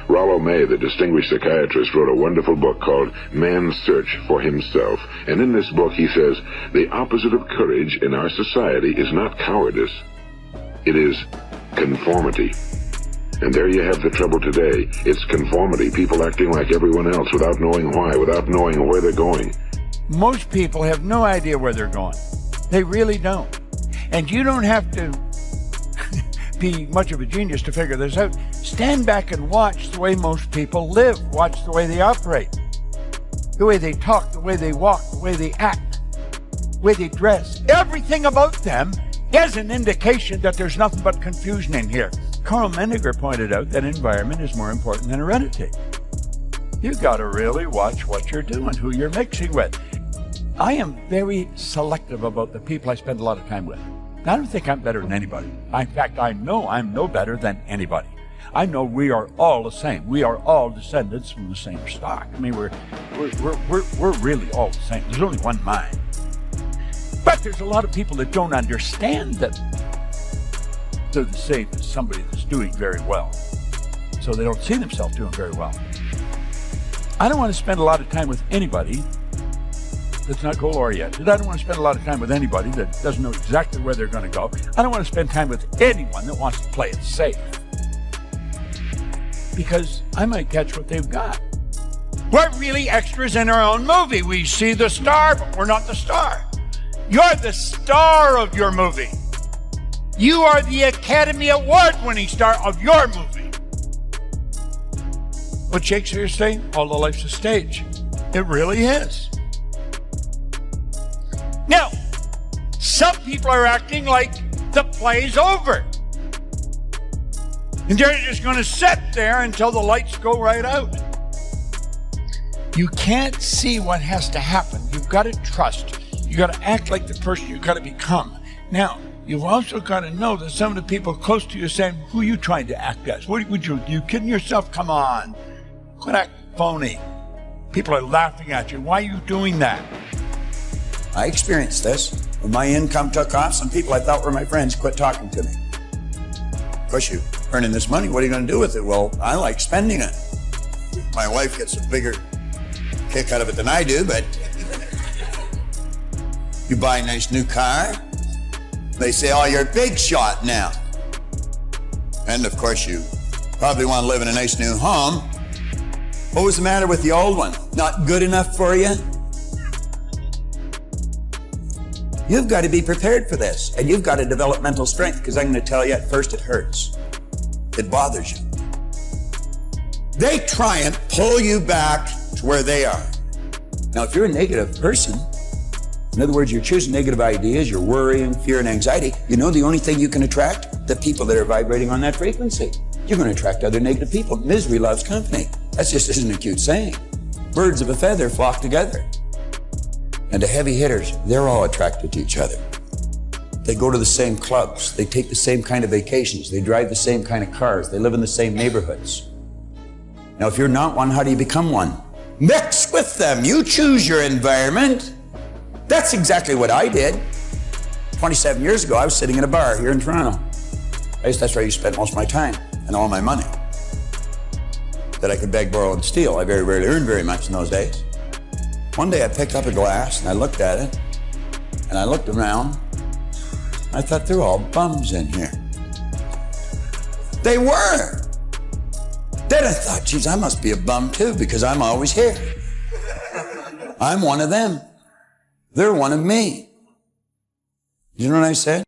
Rollo May, the distinguished psychiatrist, wrote a wonderful book called Man's Search for Himself. And in this book he says, the opposite of courage in our society is not cowardice. It is conformity. And there you have the trouble today. It's conformity. People acting like everyone else without knowing why, without knowing where they're going. Most people have no idea where they're going. They really don't. And you don't have to be much of a genius to figure this out. Stand back and watch the way most people live. Watch the way they operate. The way they talk, the way they walk, the way they act, the way they dress. Everything about them is an indication that there's nothing but confusion in here. Karl Menninger pointed out that environment is more important than heredity. You've got to really watch what you're doing, who you're mixing with. I am very selective about the people I spend a lot of time with. I don't think I'm better than anybody. In fact, I know I'm no better than anybody. I know we are all the same. We are all descendants from the same stock. I mean, we're really all the same. There's only one mind. But there's a lot of people that don't understand that they're the same as somebody that's doing very well. So they don't see themselves doing very well. I don't want to spend a lot of time with anybody that's not goal-oriented. I don't want to spend a lot of time with anybody that doesn't know exactly where they're going to go. I don't want to spend time with anyone that wants to play it safe. Because I might catch what they've got. We're really extras in our own movie. We see the star, but we're not the star. You're the star of your movie. You are the Academy Award-winning star of your movie. What Shakespeare's saying, all of life's a stage. It really is. Now, some people are acting like the play's over. And they're just going to sit there until the lights go right out. You can't see what has to happen. You've got to trust. You've got to act like the person you've got to become. Now, you've also got to know that some of the people close to you are saying, who are you trying to act as? What would you kidding yourself? Come on. Quit acting phony. People are laughing at you. Why are you doing that? I experienced this. When my income took off, some people I thought were my friends quit talking to me. Of course, you're earning this money. What are you going to do with it? Well, I like spending it. My wife gets a bigger kick out of it than I do, but you buy a nice new car. They say, oh, you're a big shot now. And of course, you probably want to live in a nice new home. What was the matter with the old one? Not good enough for you? You've got to be prepared for this, and you've got to develop mental strength, because I'm going to tell you, at first it hurts. It bothers you. They try and pull you back to where they are. Now, if you're a negative person, in other words, you're choosing negative ideas, you're worrying, fear, and anxiety, you know the only thing you can attract? The people that are vibrating on that frequency. You're going to attract other negative people. Misery loves company. That's just isn't a cute saying. Birds of a feather flock together. And the heavy hitters, they're all attracted to each other. They go to the same clubs. They take the same kind of vacations. They drive the same kind of cars. They live in the same neighborhoods. Now, if you're not one, how do you become one? Mix with them. You choose your environment. That's exactly what I did. 27 years ago, I was sitting in a bar here in Toronto. That's where I used to spend most of my time and all my money that I could beg, borrow, and steal. I very rarely earned very much in those days. One day I picked up a glass and I looked at it and I looked around. I thought, they're all bums in here. They were. Then I thought, geez, I must be a bum too, because I'm always here. I'm one of them. They're one of me. You know what I said?